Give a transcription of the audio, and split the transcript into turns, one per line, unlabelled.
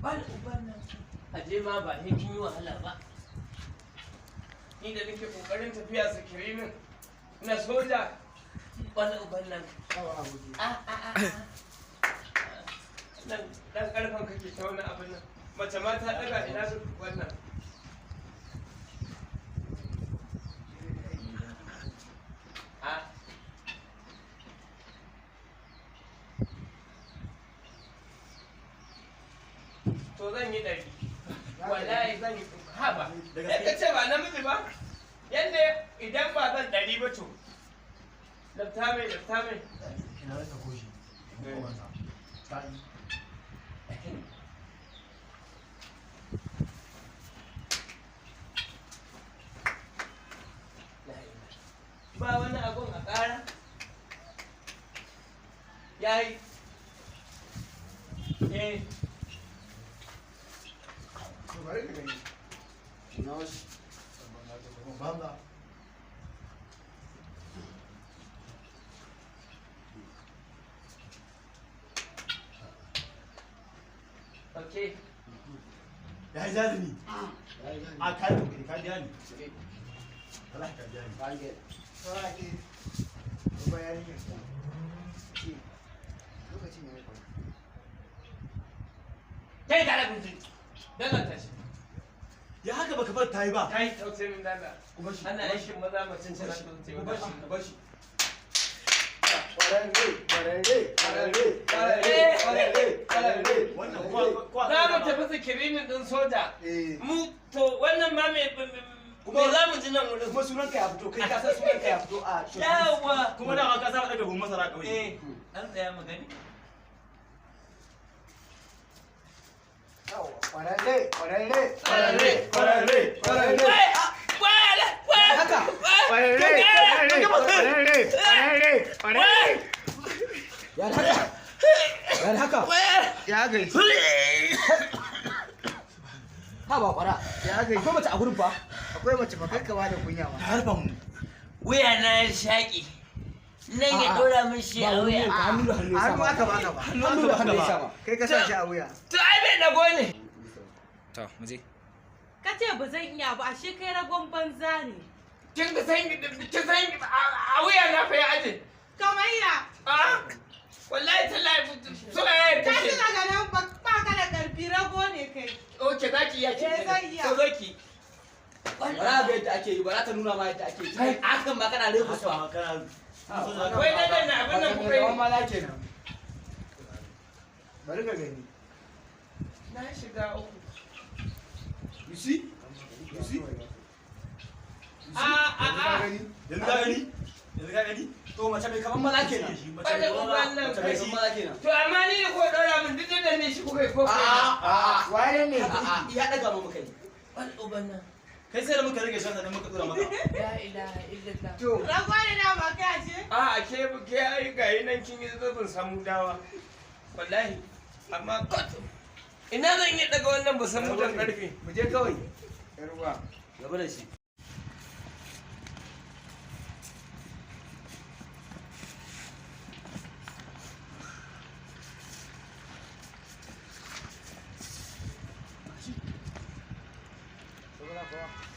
Bal uban nan. Aje ma ba sai kin yi wahala ba. Ni da nake kokarin tafiya sikirimin na soja. Bal uban nan. Nan dan karfan kake ta wani abin nan. Mace ma ta daga ina su wannan. To zan yi 100. Wallahi zan yi haba. Sai ka ce ba namiji ba? Yanda idan ba zan 100 ba to. Lafta mai.
Ina rasa koshi.
Ba wani abun a ƙara? Yayi.
Bari ka gani. Ina wasu. Banda.
Okay.
Ya yi jarumi. A kayi kokari ka biya ni. Allah ka biya ni.
Ka get. Right. Bayanin ka. Lokacin ya yi kwana.
Kai da rabin jin. Dalla ta shi.
Ya haka baka bar tayi ba.
Kai tausayin min dalla.
Kuma shi.
Ana aikin maza mutum tana tausayi.
Kuma shi. Wannan kwa.
Za mu tafi sikirinin din soja. Mu to wannan ma me za mu ji nan wurin.
Kuma sunan ka ya fito, kai ka san sunan ka ya fito a
Yawa.
Kuma da ka saba daga gun masara kawai.
An tsaya mu gani.
Ya gai. Ha ba kwara. Ya gai. Akwai mace a gurin fa. Akwai mace ba kai ka ba da kunya ba.
Harfa mu.
Wuya na shaƙi. Nan ya dora min shi a wuya.
Hannu da hannu ya sa ba. Hannu aka baka ba.
Hannu da hannu ya sa ba.
Kai ka sa shi a wuya.
To ai bai dago ne.
To, mu je.
Ka ce ba zan iya ba, ashe kai ragon banza ne.
Kin san a wuya na fa ya aje.
Kamar ya.
Wallahi tallahi soyayya
Ka ji daga nan ba ka da karfi rago ne kai.
Oke zaki iya ki.
Zan iya.
Ko zaki.
Bara ga yadda ake yi, bara ta nuna ma yadda ake yi. Kai akan ma kana rebu su.
Wai nan na abin nan kuka yi.
Gawan mala kenan. Bari ka gani.
Na shiga uku.
You see? You see?
Yanzu ka gani? To mace mai kaman maza kenan.
Bada uban nan
Mace mai kaman maza kenan.
To amma ni ko dora min duk da ne shi kuka yi ko kai.
Waye ne? Ya daga mu muka yi.
Bada uban nan.
Kai sai da muka rage shan sannan muka dora maka.
La ilaha illallah.
To,
Rago ne na ba kai ashe.
Ke ai gayi nan kin yi zubin samu dawa. Wallahi. Amma ina zan yi daga wannan ba san mutan karfe.
mu je kawai. Yarwa.
Gaba da shi.
Saboda kuwa.